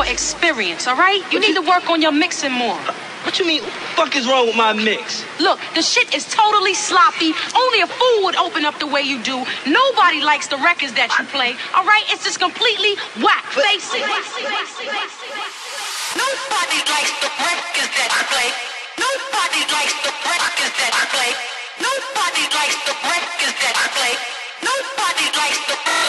more experience, all right? You need to work on your mixing more. What you mean? What the fuck is wrong with my mix? Look, the shit is totally sloppy. Only a fool would open up the way you do. Nobody likes the records that you play, all right? It's just completely whack. Face it. Nobody likes the records that I play. Nobody likes the records that I play. Nobody likes the records that I play. Nobody likes the records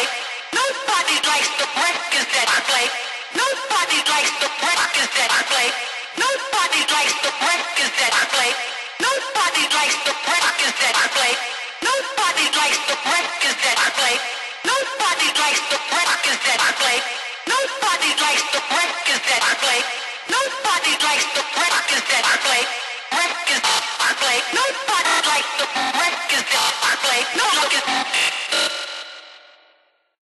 I play. Nobody likes the records that I play. Nobody likes the records that I play. Nobody likes the records that I play. Nobody likes the records I play. Nobody likes the records that I play. Nobody likes the records that I play. Nobody likes the records that I play. Nobody likes the records I play.